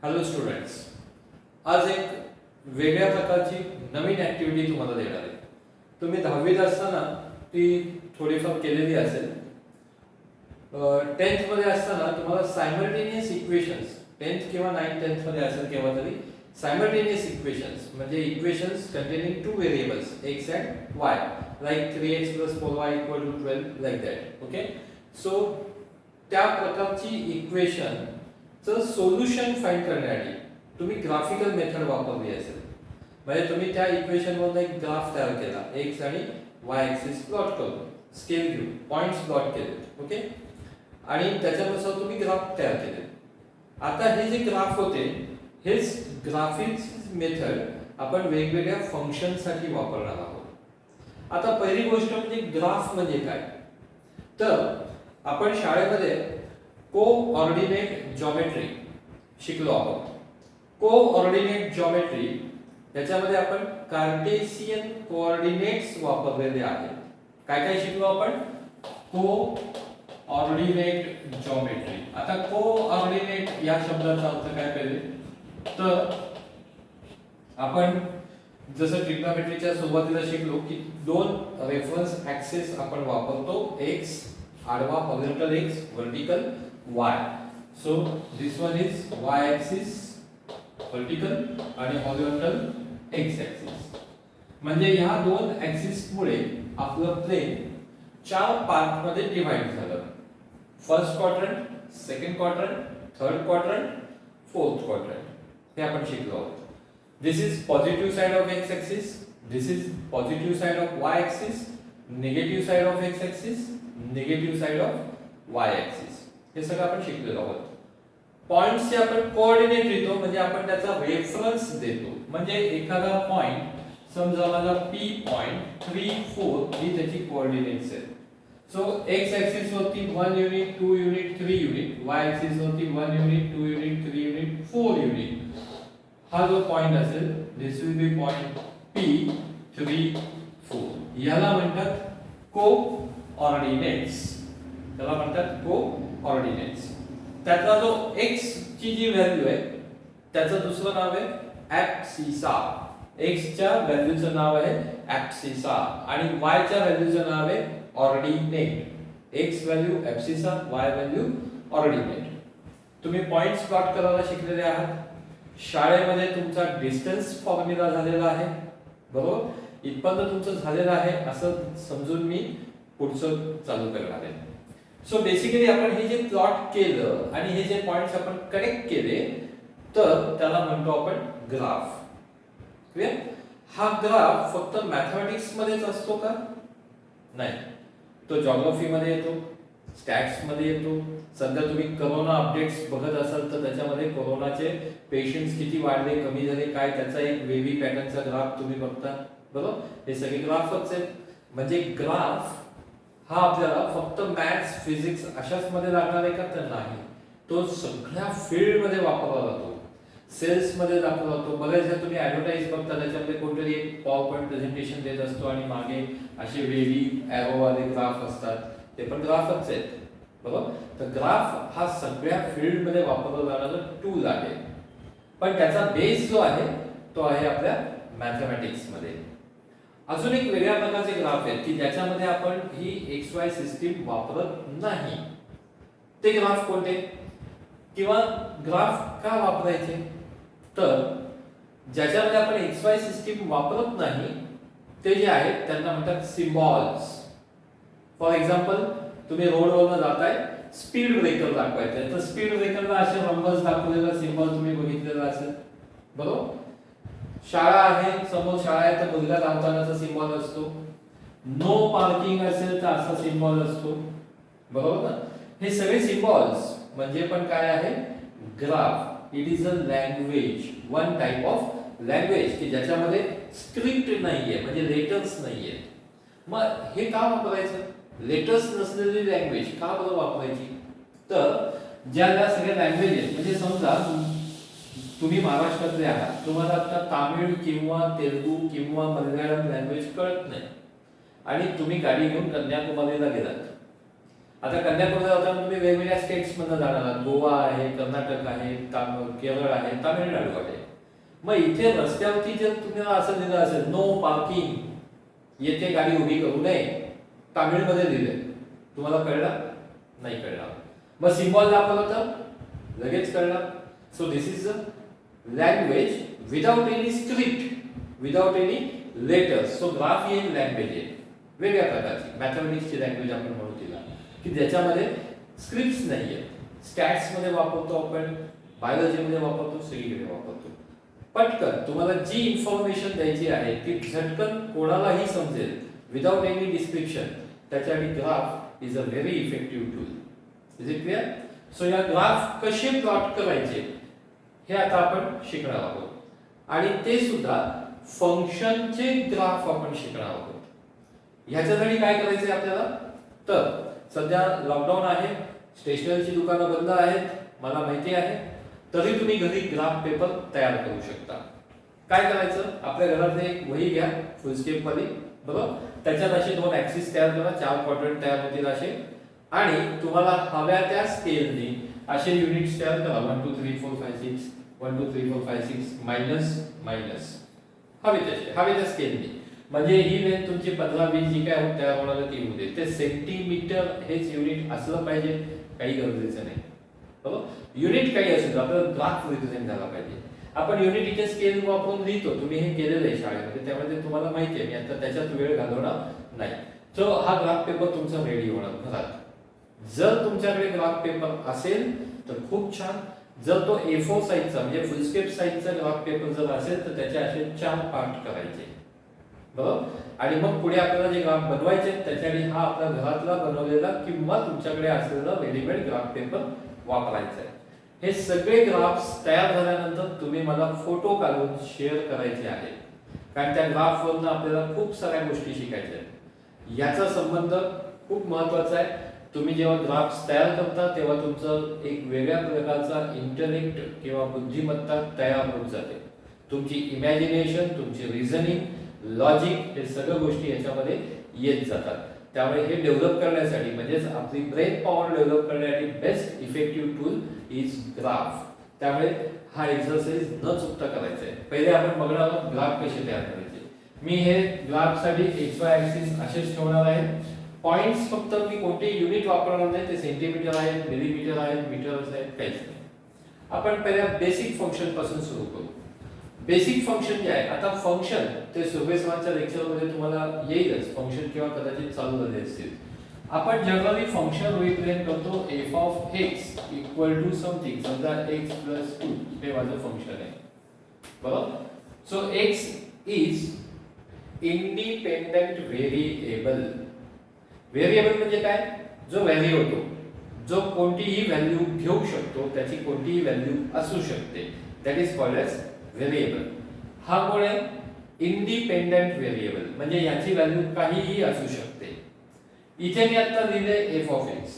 Hello students, आज एक वेगळ्या प्रकारची नवीन ॲक्टिव्हिटी तुम्हाला देणार आहे. तुम्ही 10वीत असताना ती थोडीफार केलेली असेल. 10th मध्ये असताना तुम्हाला सायमल्टेनियस इक्वेशन्स 10th किंवा 9th 10th मध्ये असेल केव्हा तरी सायमल्टेनियस इक्वेशन्स म्हणजे equations containing two variables x and y like 3x plus 4y equal to 12 like that. Okay, so त्या प्रकारची इक्वेशन चं सोल्युशन फाइंड करण्यासाठी तुम्ही ग्राफिकल मेथड वापरली असेल. म्हणजे तुम्ही त्या इक्वेशन मधून एक ग्राफ तयार केला, x आणि y ऍक्सिस प्लॉट करून स्केल घेऊन पॉइंट्स प्लॉट केले. ओके, आणि त्याच्यानुसार तुम्ही ग्राफ तयार केले. आता हे जे ग्राफ होते हेच ग्राफिक्स मेथड आपण वेगवेगळ्या फंक्शन साठी वापरणार आहोत. आता पहिली गोष्ट म्हणजे ग्राफ म्हणजे काय, तर आपण शाळेमध्ये कोऑर्डिनेट जॉमेट्री शिकलो आहोत. कोऑर्डिनेट जॉमेट्री याच्यामध्ये आपण कार्टेशियन कोऑर्डिनेट्स वापरलेले आहेत. काय काय शिकलो आपण? Coordinate geometry. आता कोऑर्डिनेट या शब्दाचा अर्थ काय पहिले तर आपण जसं ट्रिग्नोमेट्रीच्या सुरुवातीला शिकलो की दोन रेफरन्स ऍक्सिस आपण वापरतो, x आडवा horizontal x, vertical y. So this one is y axis vertical आणि हॉरिझॉन्टल x ऍक्सिस. म्हणजे ह्या दोन ऍक्सिस मुळे आपलं प्लेन चार पार्ट मध्ये डिवाइड झालं. First quadrant, second quadrant, third quadrant, fourth quadrant हे आपण शिकलो आहोत. This is positive side of x axis, this is positive side of y axis, negative side of x axis, negative side of y axis. हे सगळं आपण शिकलेलो आहोत. पॉइंट्सचे आपण कोऑर्डिनेट देतो म्हणजे आपण त्याचा रेफरन्स देतो. म्हणजे एखादा पॉइंट समजा माझा p पॉइंट 3 4 ही त्याची कोऑर्डिनेट्स आहेत. सो x ऍक्सिस वरती 1 unit, 2 unit, 3 unit, y axis वरती 1 युनिट, 2 युनिट, 3 युनिट, 4 युनिट. हा जो पॉइंट असेल दिस विल बी पॉइंट P3 4. याला म्हणतात कोऑर्डिनेट्स. त्याला म्हणतात कोऑर्डिनेट्स. त्याचा जो x ची जी व्हॅल्यू आहे त्याचं दुसरं नाव आहे ऍब्सिसा. x च्या व्हॅल्यूचं नाव आहे ऍब्सिसा आणि y च्या व्हॅल्यूचं नाव आहे ordinate. x value abscissa, y value ordinate. तुम्ही पॉइंट्स प्लॉट करायला शिकलेले आहात. शाळेमध्ये तुमचा डिस्टन्स फॉर्म्युला झालेला आहे, बरोबर. इथपर्यंत तुमचं झालेलं आहे असं समजून मी पुढचं चालू करणार आहे. सो बेसिकली आपण हे जे प्लॉट केलं आणि हे जे पॉइंट्स आपण कनेक्ट केले तर त्याला म्हणतो आपण ग्राफ. क्लियर? हा ग्राफ फक्त मॅथमॅटिक्स मध्येच असतो का? नाही, तो जिओग्राफी मध्ये येतो, स्टॅट्स मध्ये येतो. सध्या तुम्ही कोरोना अपडेट्स बघत असाल तर त्याच्यामध्ये कोरोनाचे पेशंट्स किती वाढले, कमी झाले, काय त्याचा एक वेव्ही पॅटर्नचा ग्राफ तुम्ही बघता, बरोबर. हे सगळे ग्राफच आहेत. म्हणजे ग्राफ हा आपल्याला फक्त मॅथ्स, फिजिक्स अशाच मध्ये लागणार आहे का? तर नाही, तो सगळ्या फील्ड मध्ये वापरला जातो. सेल्स मध्ये वापरला जातो. बऱ्याचदा तुम्ही ऍडव्हर्टाइज बघता त्याच्यामध्ये कोणतरी एक पॉवर पॉइंट प्रेझेंटेशन देत असतो आणि मागे असे वेव्ही एरो वाले ग्राफ असतात, ते पण ग्राफच आहेत, बरोबर. तर ग्राफ हा सगळ्या फील्ड मध्ये वापरला जाणारा टूल आहे. पण त्याचा बेस जो आहे तो आहे आपल्या मॅथमॅटिक्स मध्ये. अजून एक वेगळ्या प्रकारचे ग्राफ आहेत की ज्याच्यामध्ये आपण ही एक्स वाय सिस्टीम वापरत नाही. ते ग्राफ कोणते किंवा ग्राफ का वापरायचे? तर ज्याच्यामध्ये आपण एक्स वाय सिस्टीम वापरत नाही ते जे आहेत त्यांना म्हणतात सिम्बॉल्स. फॉर एक्झाम्पल तुम्ही रोडवरून जाताय, स्पीड ब्रेकर दाखवायचं तर स्पीड ब्रेकरला असे नंबर्स दाखवलेला सिम्बॉल तुम्ही बघितलेला असेल, बरोबर. शाळा आहे, समोर शाळा आहे तर मुलगा लावतानाचा सिम्बॉल असतो. नो पार्किंग असेल तर असा सिम्बॉल असतो, बरोबर ना. हे सगळे सिम्बॉल्स म्हणजे पण काय आहे? Graph. It is a language, one type of language की ज्याच्यामध्ये स्क्रिप्ट नाहीये म्हणजे लेटर्स नाहीये. मग हे का वापरायचं? लेटर्स नसलेली लँग्वेज का बरं वापरायची? तर ज्या सगळ्या लँग्वेजेस म्हणजे समजा तुम्ही महाराष्ट्रातले आहात, तुम्हाला आता तामिळ किंवा तेलुगू किंवा मल्याळम लँग्वेज कळत नाही आणि तुम्ही गाडी घेऊन कन्याकुमारीला गेलात आता कन्याकुमारी जाताना तुम्ही वेगवेगळ्या स्टेट्स मधून जाणार आहात. गोवा आहे, कर्नाटक आहे, केरळ आहे, तामिळनाडू आहे. मग इथे रस्त्यावरती जर तुम्हाला असं लिहिलं असेल नो पार्किंग, येथे गाडी उभी करू नये, तामिळमध्ये लिहिले, तुम्हाला कळलं नाही कळलं. मग सिम्बॉल दाखवलं तर लगेच कळलं. So this is the language without any script, without any letters. So graph ही एक लँग्वेज आहे वेगळ्या प्रकारची, मॅथमॅटिक्सची लँग्वेज आपण म्हणू तिला, की ज्याच्यामध्ये स्क्रिप्ट्स नाहीये. स्टॅट्स मध्ये वापरतो आपण, बायोलॉजी मध्ये वापरतो, सगळीकडे वापरतो. पटकन तुम्हाला जी इन्फॉर्मेशन द्यायची आहे ती झटकन कोणालाही समजेल विदाउट एनी डिस्क्रिप्शन, त्याच्यासाठी graph is a very effective tool. Is it clear? So या ग्राफ कसे प्लॉट करायचे हे आता आपण शिकणार आहोत, आणि ते सुद्धा फंक्शनचे ग्राफ आपण शिकणार आहोत. ह्याच्यासाठी काय करायचंय आपल्याला, तर सध्या लॉकडाऊन आहे, स्टेशनरीची दुकानं बंद आहेत, मला माहिती आहे, तरी तुम्ही घरी ग्राफ पेपर तयार करू शकता. काय करायचं, आपल्या घरात एक वही घ्या फुल स्केप वाली, बरोबर, त्याच्यात असे 2 ऍक्सिस तयार करा, 4 क्वाड्रंट तयार होतील असे, आणि तुम्हाला हव्या त्या स्केलने असे युनिट्स तयार करा. 1 2 3 4 5 6 1 2 3 4 5 6 मायनस मायनस हवे त्या स्केलने. म्हणजे ही लेंथ तुमची 15 20 जी काय तयार होणार ती होते. ते सेंटीमीटर हेच युनिट असलं पाहिजे काही गरजेचं नाही, बरोबर. युनिट काही असू आपल्याला ग्राफ रिप्रेझेंट झाला पाहिजे. आपण युनिट इथे स्केल वापरून लिहितो, तुम्ही हे केलेलं आहे शाळेमध्ये, त्यामध्ये तुम्हाला माहिती आहे, मी आता त्याच्यात वेळ घालवणार नाही. सो हा ग्राफ पेपर तुमचा रेडी होणार घरात. जर तुमच्याकडे ग्राफ पेपर असेल तर खूप छान. जर तो A4 साइजचा म्हणजे फुल स्केप साइजचा ग्राफ पेपर जर असेल तर त्याचे असे 4 पार्ट करायचे, बरोबर. आणि मग पुढे आपल्याला जे ग्राफ बनवायचे त्याच्यासाठी हा आपला घरातला बनवलेला किंवा तुमच्याकडे असलेला रेडीमेड ग्राफ पेपर वापरायचा आहे. हे सगळे ग्राफ्स तयार झाल्यानंतर तुम्ही मला फोटो काढून शेअर करायचे आहेत, कारण त्या ग्राफवरून आपल्याला खूप साऱ्या गोष्टी शिकायच्या आहेत. याचा संबंध खूप महत्त्वाचा आहे. तुम्ही जेव्हा ग्राफ्स तयार करता तेव्हा तुमचं एक वेगळ्या प्रकारचा इंटेलेक्ट किंवा बुद्धिमत्ता तयार होत जाते. तुमची इमॅजिनेशन, तुमची रिझनिंग, लॉजिक हे सगळ्या गोष्टी याच्यामध्ये येत जातात. त्यामुळे हे डेव्हलप करण्यासाठी म्हणजेच आपली ब्रेन पॉवर डेव्हलप करण्यासाठी best effective tool is graph. त्यामुळे हा एक्सरसाइज न चुकता करायचा आहे. पहिले आपण बघणार आहोत ग्राफ कसे तयार करायचे. मी हे ग्राफसाठी XY ऍक्सिस असेच ठेवणार आहे. पॉइंट्स फक्त मी कोणते युनिट वापरणार नाही, ते सेंटीमीटर आहेत, मिलीमीटर आहेत, मीटर्स आहेत, काहीच नाही. आपण पहिल्या बेसिक फंक्शन पासून सुरू करू. बेसिक फंक्शन जे आहे, आता फंक्शन ते सुरुवातीच्या लेक्चर मध्ये तुम्हाला येईलच, फंक्शन किंवा कदाचित चालू झाले असतील. आपण जनरली फंक्शन रिप्रेझेंट करतो f of x equal to something, समजा x + 2 हे माझं फंक्शन आहे, बरोबर. So x is independent variable. Variable म्हणजे काय, जो व्हॅल्यू होतो, जो कोणतीही व्हॅल्यू घेऊ शकतो, त्याची कोणतीही व्हॅल्यू असू शकते, that is called as variable. हा कोण आहे, इंडिपेंडेंट व्हेरिएबल, म्हणजे याची व्हॅल्यू काहीही असू शकते. इथे मी आता लिहिले f of x.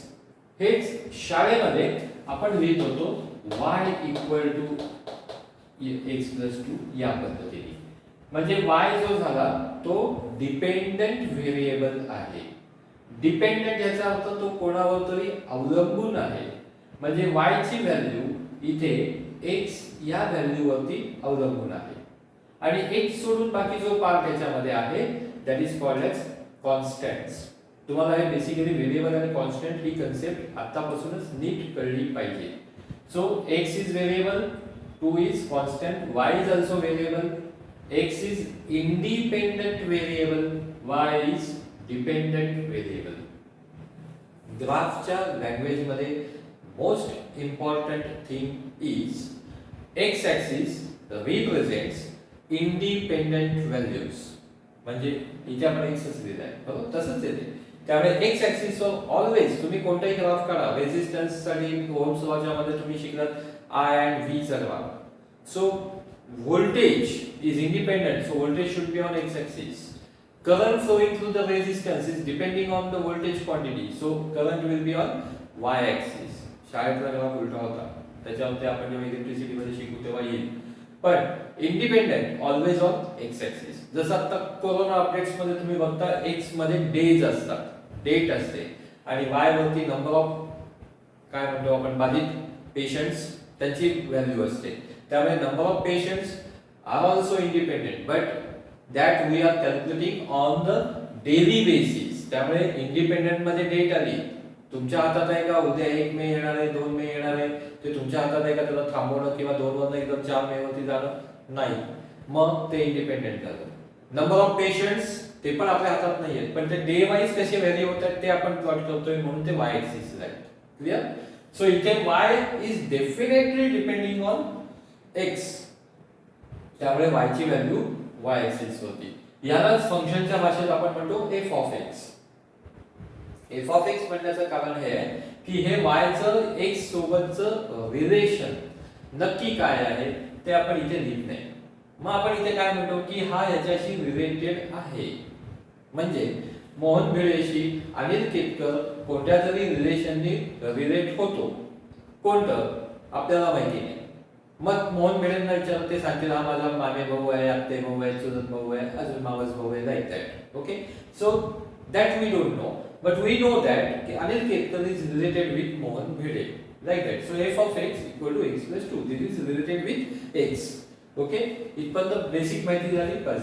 हेच शाळेमध्ये आपण लिहित होतो y इक्वल टू x + 2 या पद्धतीने. म्हणजे y जो झाला तो डिपेंडेंट व्हेरिएबल आहे. डिपेंडेंट याचा अर्थ तो कोणावर तरी अवलंबून आहे. म्हणजे y ची व्हॅल्यू इथे x या व्हॅल्यूवरती अवलंबून आहे, आणि x सोडून बाकी जो पार्ट याच्यामध्ये आहे that is called as constants. तुम्हाला हे बेसिकली व्हेरिएबल आणि कॉन्स्टंट ही कन्सेप्ट आतापासूनच नीट कळली पाहिजे. So x is variable, 2 is constant, y is also variable, x is independent variable, y is dependent variable. ग्राफच्या लँग्वेज मध्ये most important thing is x axis represents independent values. म्हणजे इथे आपण x लिहिलं आहे, बरोबर, तसंच येते. त्यामुळे x ऍक्सिस ऑलवेज तुम्ही कोणताही ग्राफ काढा, रेझिस्टन्स साठी ओहम्स लॉच्या मध्ये तुम्ही शिकलात I and V चा graph. So voltage is independent, so voltage should be on x axis. Current flowing through the resistance is depending on the voltage quantity, so current will be on y axis. शाळेतला graph उलटा होता, त्याच्यावरती आपण जेव्हा electricity मध्ये शिकू तेव्हा येईल. पण independent always on x axis. जसं आता कोरोना अपडेट्स मध्ये तुम्ही बघता x मध्ये डेज असतात, डेट असते, आणि y वरती नंबर ऑफ काय म्हणतो आपण बाधित पेशंट्स त्यांची व्हॅल्यू असते. त्यामुळे number of patients are also independent but that we are calculating on the daily basis. त्यामुळे इंडिपेंडेंट मध्ये डेट आली, तुमच्या हातात आहे का उद्या 1 मे येणार आहे 2 मे येणार आहे, ते तुमच्या हातात आहे का त्याला थांबवणं किंवा 2 वरनं एकदम 4 मे वरती जाणं, नाही. मग ते इंडिपेंडेंट झालं. नंबर ऑफ पेशंट्स ते पण आपल्या हातात नाहीये, पण ते डे वाईज कसे व्हॅरी होतात ते आपण प्लॉट करतोय म्हणून ते y एक्सिस आहे. क्लियर? सो इथे y is definitely depending on x. त्यामुळे y ची व्हॅल्यू y एक्सिस होती. यालाच फंक्शनच्या भाषेत आपण म्हणतो f of x. f of x म्हणण्याचं कारण हे आहे की हे y चं x सोबतचं रिलेशन नक्की काय आहे ते आपण इथे लिहित नाही. मग आपण इथे काय म्हणतो की हा याच्याशी रिलेटेड आहे. म्हणजे मोहन भिडेशी अनिल केतकर कोणत्या तरी रिलेशननी रिलेट होतो. कोणतं आपल्याला माहिती नाही. मग मोहन भिडेंना विचारलं, ते सांगतील हा माझा मामे भाऊ आहे, आत्ते भाऊ आहे, चुलत भाऊ आहे, अजून मावस भाऊ आहे, like that. Okay, so that we don't know but we know that की Anil Ketkar is related with Mohan Bhide, like that. So f of x equal to x plus 2. This is related with x. Okay, इथपर्यंत basic माहिती झाली. बस.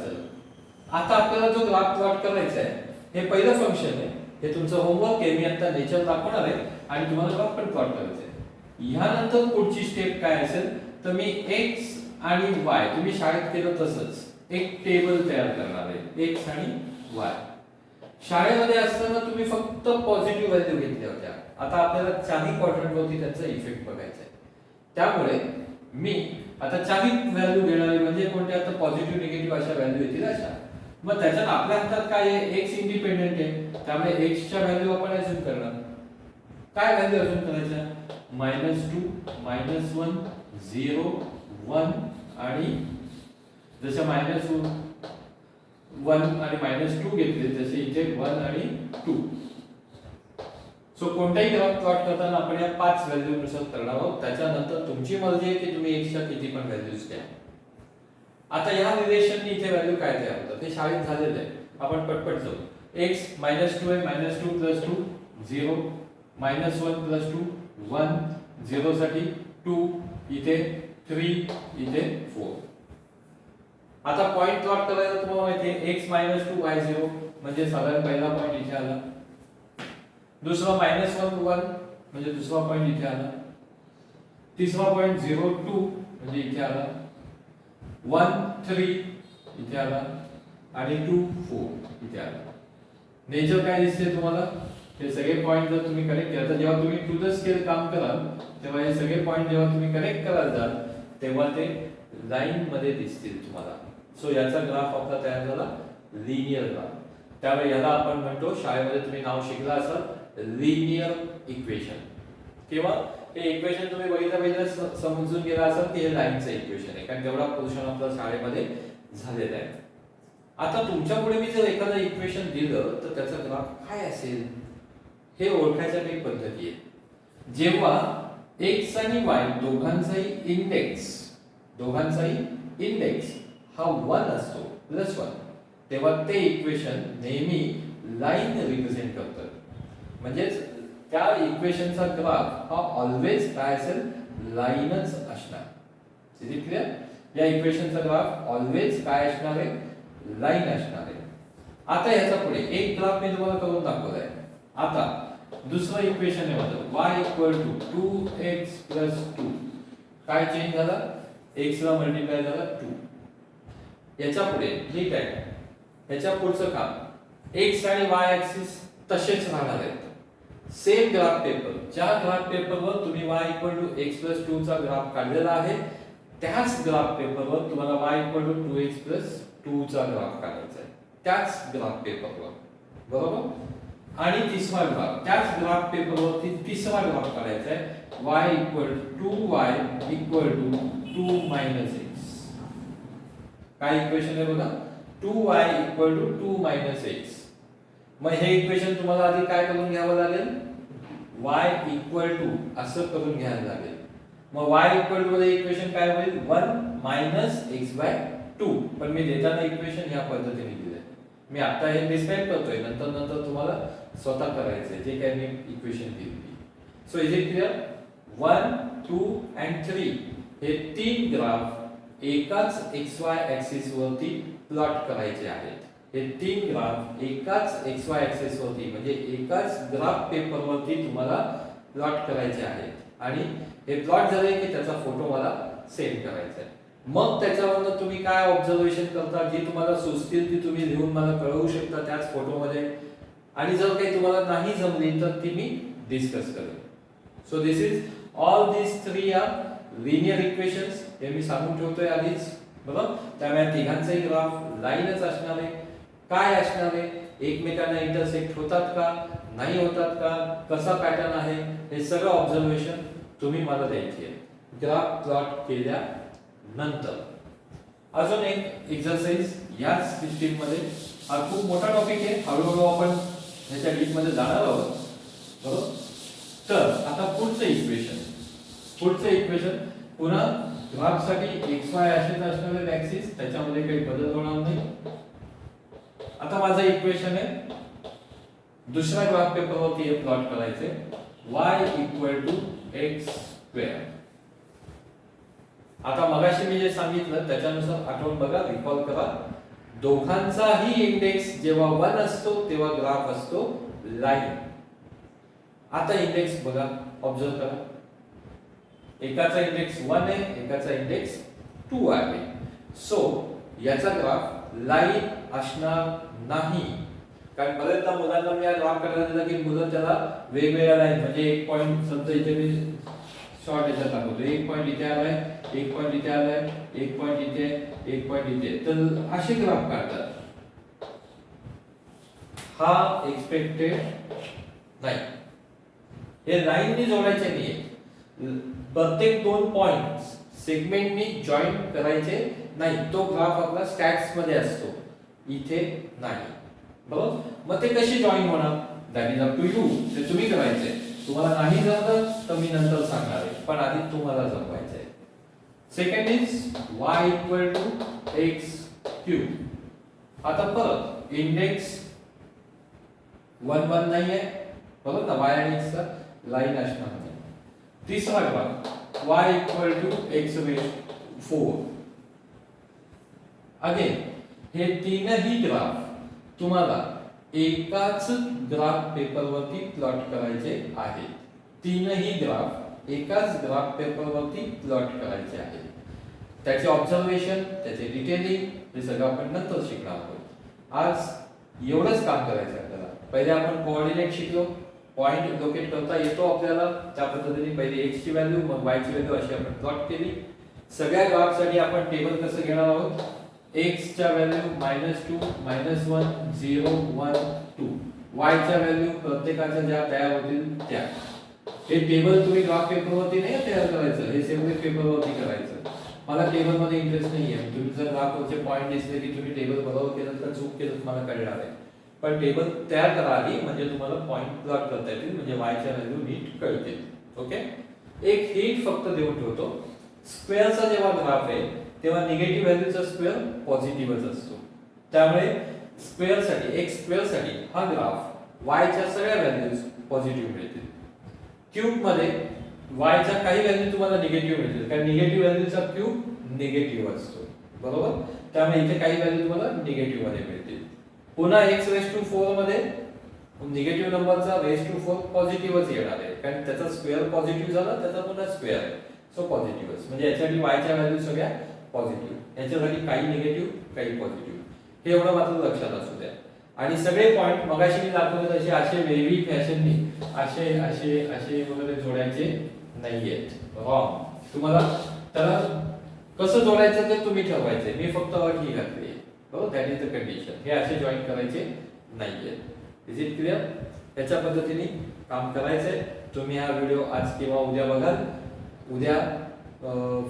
आता आपल्याला जो graph plot करायचा आहे हे पहिलं फंक्शन आहे. हे तुमचं होमवर्क आहे, मी आता नेचर दाखवणार आहे आणि तुम्हाला ग्राफ पण प्लॉट करायचं आहे. यानंतर पुढची स्टेप काय असेल तर मी x आणि y, तुम्ही शाळेत केलं तसंच एक टेबल तयार करणार आहे x आणि y. शाळेमध्ये असताना तुम्ही फक्त पॉझिटिव्ह व्हॅल्यू घेतल्या होत्या. आता आपल्याला चारही क्वाड्रंट वरती त्याचा इफेक्ट बघायचा आहे. त्यामुळे मी आता चारही व्हॅल्यू घेणार आहे. म्हणजे कोणत्या आता पॉझिटिव्ह निगेटिव्ह अशा व्हॅल्यू येतील अशा. मग त्याच्यात आपल्या हातात काय आहे, x इंडिपेंडेंट आहे. त्यामुळे x च्या व्हॅल्यू आपण अज्युम करणार. काय व्हॅल्यू अज्युम करायच्या? -2, -1, 0, 1 आणि जसं -1 आणि -2 घेतले तसे इथे 1 आणि 2. सो कोणताही ग्राफ प्लॉट करताना आपण या 5 व्हॅल्यू नुसार करणार आहोत. त्याच्यानंतर तुमची मर्जी आहे की तुम्ही x च्या किती पण व्हॅल्यूज घ्या. आता या रिलेशननी इथे व्हॅल्यू काय तयार होतं ते शाळेत झालेलं आहे. आपण पटपट जाऊ. x -2 आहे, -2 + 2 0, -1 + 2 1, 0 साठी 2, इथे 3, इथे 4. आता पॉइंट प्लॉट करायला तुम्हाला माहिती आहे x -2 y 0 म्हणजे साधारण पहिला पॉइंट इथे आला. दुसरा -1 1 म्हणजे दुसरा पॉइंट इथे आला. तिसरा पॉइंट 0 2 म्हणजे इथे आला. 1 3 इथे आला आणि 2 4 इथे आला. नेचर काय दिसते तुम्हाला? हे सगळे पॉइंट जर तुम्ही कनेक्ट केले तर जेव्हा तुम्ही टू द स्केल काम कराल तेव्हा हे सगळे पॉइंट जेव्हा तुम्ही कनेक्ट कराल जाल तेव्हा ते लाईन मध्ये दिसतील तुम्हाला. सो याचा ग्राफ आपला तयार झाला लिनियर ग्राफ. त्यामुळे याला आपण म्हणतो, शाळेमध्ये तुम्ही नाव शिकला असाल, लिनियर इक्वेशन. किंवा हे इक्वेशन तुम्ही बघितलं समजून गेला असाल की हे लाईनचं इक्वेशन आहे, कारण तेवढा पोर्शन आपल्या शाळेमध्ये झालेला आहे. आता तुमच्या पुढे मी जर एखादं इक्वेशन दिलं तर त्याचा ग्राफ काय असेल हे ओळखायच्या काही पद्धती आहेत. जेव्हा x आणि y दोघांचाही इंडेक्स हा 1 असतो +1, तेव्हा ते इक्वेशन नेहमी लाईन रिप्रेझेंट करतं. म्हणजेच त्या इक्वेशनचा ग्राफ हा ऑलवेज काय असेल, लाईनच असणार. Is it clear? या इक्वेशनचा ग्राफ ऑलवेज काय असणार आहे, लाईन असणार आहे. आता याचा पुढे एक ग्राफ मी तुम्हाला करून दाखवलाय. आता दुसरं इक्वेशन आहे माझं y = 2x + 2. काय चेंज झाला? x ला मल्टिप्लाय झाला 2. याच्या पुढे ठीक आहे, याच्या पुढचं काम x आणि y ऍक्सिस तसेच राहणार आहेत. सेम ग्राफ पेपर, ज्या ग्राफ पेपरवर तुम्ही y = x + 2 चा ग्राफ काढलेला आहे त्याच ग्राफ पेपरवर तुम्हाला y = 2x + 2 चा ग्राफ काढायचा आहे. त्याच ग्राफ पेपरवर, बरोबर? आणि तिसरा ग्राफ, त्याच ग्राफ पेपरवरती तिसरा ग्राफ काढायचा आहे y = 2y = 2 - x. काय इक्वेशन आहे बघा, 2y = 2 - x. मग हे इक्वेशन तुम्हाला आधी काय करून घ्यावं लागेल, y = असं करून घ्यायला लागेल. मग y = मध्ये इक्वेशन काय होईल, 1 - x/2. पण मी देताना इक्वेशन ह्या पद्धतीने दिलंय. मी आता हे डिस्क्राईब करतोय, नंतर नंतर तुम्हाला स्वतः करायचंय जे काही मी इक्वेशन दिली. So is it clear? 1, 2 and 3 हे तीन ग्राफ एकाच XY ऍक्सिस वरती प्लॉट करायचे आहेत. हे तीन ग्राफ एकाच XY ऍक्सिस वरती म्हणजे एकाच ग्राफ पेपर वरती तुम्हाला प्लॉट करायचे आहेत आणि हे प्लॉट झाले की त्याचा फोटो मला सेंड करायचा आहे. मग त्याच्यावरनं तुम्ही काय ऑब्झर्वेशन करता जी तुम्हाला सुचतील ती तुम्ही लिहून मला कळवू शकता त्याच फोटोमध्ये, आणि जर काही तुम्हाला नाही जमली तर ती मी डिस्कस करेन. So this is all these three are linear equations. हे मी सांगून ठेवतोय आधीच, बरोबर. त्यामुळे तिघांचाही ग्राफ लाईनच असणार आहे. काय असणार आहे? एकमेकांना इंटरसेक्ट होतात का, नाही होतात का, कसा पॅटर्न आहे, हे सगळं ऑब्झर्वेशन तुम्ही मला द्यायची आहे ग्राफ प्लॉट केल्यानंतर. अजून एक एक्सरसाइज याच सिस्टीम मध्ये. हा खूप मोठा टॉपिक आहे, हळूहळू आपण ह्याच्या डीप मध्ये जाणार आहोत, बरोबर. तर आता पुढचं इक्वेशन पुन्हा ग्राफ साठी XY असेच असणारे ऍक्सिस, त्याच्यामध्ये काही बदल होणार नाही. आता माझं इक्वेशन आहे, दुसऱ्या ग्राफ पेपर वरती हे प्लॉट करायचे. y = x². आता मगाशी मी जे सांगितलं त्याच्यानुसार आठवण बघा, रिकॉल करा. दोघांचाही इंडेक्स जेव्हा 1 असतो तेव्हा ग्राफ असतो लाईन. आता इंडेक्स बघा, ऑब्झर्व करा. एकाचा इंडेक्स 1 आहे, एकाचा इंडेक्स 2 आहे. सो याचा ग्राफ लाईन असणार नाही, कारण बरेचदा मुलांना मी ग्राफ करायला दिला की मुलं त्याला वेगवेगळ्या लाईन म्हणजे एक पॉइंट समजा इथे मी शॉर्ट याच्यात दाखवतो, एक पॉइंट इथे आलाय, एक पॉइंट इथे आलाय, एक पॉइंट इथे, एक पॉइंट इथे, तर असे ग्राफ काढतात. हा एक्सपेक्टेड नाही, हे लाईननी जोडायचे नाहीये. प्रत्येक दोन पॉइंट सेगमेंटनी जॉईन करायचे नाही. तो ग्राफ आपला स्टॅट्स मध्ये असतो, इथे नाही, बरोबर. मग ते कशी जॉईन होणार? That is up to you. ते तुम्ही करायचे. तुम्हाला नाही जमलं तर मी नंतर सांगणार आहे, पण आधी तुम्हाला जमवायचं आहे. Second is y = x³. आता परत इंडेक्स 1 1 नाही आहे, बरोबर ना. y आणि x चा लाईन असणार नाही. तिसरा ग्राफ y = x⁴. अगेन हे तीनही ग्राफ तुम्हाला एकाच ग्राफ पेपर वरती प्लॉट करायचे आहेत. तीनही ग्राफ एकाच ग्राफ पेपर वरती प्लॉट करायचे आहेत. त्याचे ऑब्झर्वेशन, त्याचे डिटेलिंग हे सगळं आपण नंतर शिकणार आहोत. आज एवढंच काम करायचं आपल्याला. पहिले आपण कोऑर्डिनेट शिकलो, पॉइंट लोकेट करता येतो आपल्याला. त्या पद्धतीने पहिले x ची व्हॅल्यू मग y ची व्हॅल्यू अशी आपण प्लॉट केली. सगळ्या ग्राफ साठी आपण टेबल कसं घेणार आहोत? x च्या व्हॅल्यू -2 -1 0 1 2, y च्या व्हॅल्यू प्रत्येकाच्या ज्या तयार होतील त्या. हे टेबल तुम्ही ग्राफ पेपर वरती नाही तयार करायचं, हे सेपरेट पेपर वरती करायचं. मला टेबल मध्ये इंटरेस्ट नाहीये. तुम्ही जर ग्राफवरचे पॉइंट दिसले की तुम्ही टेबल बरोबर केलं तर चूक केलं तुम्हाला कळणार आहे. पण टेबल तयार करा आधी, म्हणजे तुम्हाला पॉइंट प्लॉट करता येतील, म्हणजे y च्या व्हॅल्यू नीट कळतील. ओके. एक हिंट फक्त देऊन ठेवतो. स्क्वेअरचा जेव्हा ग्राफ आहे तेव्हा निगेटिव्ह व्हॅल्यूचा स्क्वेअर पॉझिटिव्हच असतो. त्यामुळे x² साठी हा ग्राफ y च्या सगळ्या व्हॅल्यूज पॉझिटिव्ह मिळतील. क्यूब मध्ये y च्या काही व्हॅल्यू तुम्हाला निगेटिव्ह मिळतील, कारण निगेटिव्ह व्हॅल्यूचा क्यूब निगेटिव्ह असतो, बरोबर. त्यामुळे इथे काही व्हॅल्यू तुम्हाला निगेटिव्ह मध्ये मिळतील. पुन्हा x⁴ मध्ये निगेटिव्ह नंबरचा ⁴ पॉझिटिव्हच येणार आहे, कारण त्याचा स्क्वेअर पॉझिटिव्ह झाला, त्याचा पुन्हा स्क्वेअर आहे, सो पॉझिटिव्हच. म्हणजे याच्यासाठी y च्या व्हॅल्यू सगळ्या पॉझिटिव्ह, याच्यासाठी काही निगेटिव्ह काही पॉझिटिव्ह, हे एवढं मात्र लक्षात असू द्या. आणि सगळे पॉइंट मगाशी मी दाखवले तसे असे वेगळी फॅशननी असे असे असे वगैरे जोडायचे नाहीयेत. रॉंग. तुम्हाला त्याला कसं जोडायचं ते तुम्ही ठरवायचे. मी फक्त अट ही घातली, बरोबर. That is the condition. हे असे जॉईन करायचे नाहीयेत. Is it clear? याच्या पद्धतीने काम करायचंय. तुम्ही हा व्हिडिओ आज किंवा उद्या बघाल. उद्या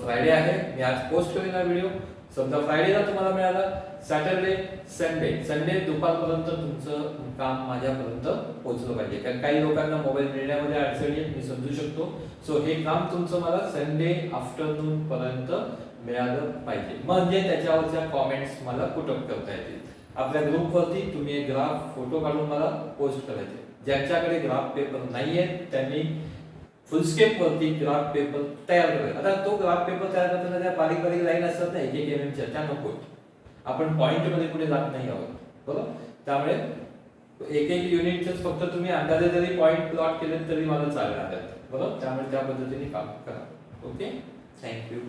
फ्रायडे आहे, मी आज पोस्ट करेन हा व्हिडिओ. समजा फ्रायडेला तुम्हाला मिळाला, सॅटरडे संडे दुपारपर्यंत तुमचं काम माझ्यापर्यंत पोहोचलं पाहिजे, कारण काही लोकांना मोबाईल मिळण्यामध्ये अडचणी आहेत, मी समजू शकतो. सो हे काम तुमचं मला संडे आफ्टरनून पर्यंत मिळालं पाहिजे, म्हणजे त्याच्यावरच्या कॉमेंट्स मला पुटअप करता येतील. आपल्या ग्रुपवरती तुम्ही एक ग्राफ फोटो काढून मला पोस्ट करायचे. ज्यांच्याकडे ग्राफ पेपर नाहीये त्यांनी फुलस्केप वरती ग्राफ पेपर तयार करायचा. आता तो ग्राफ पेपर तयार करताना त्या बारीक बारीक लाईन असतात ना, एक एक एमएमच्या, त्या नको. आपण पॉइंट मध्ये पुढे जात नाही आहोत, बरोबर. त्यामुळे एक एक युनिटच फक्त तुम्ही अंदाजे जरी पॉइंट प्लॉट केले तरी मला चालणार आहे, बरोबर. त्यामुळे त्या पद्धतीने काम करा. Okay, thank you.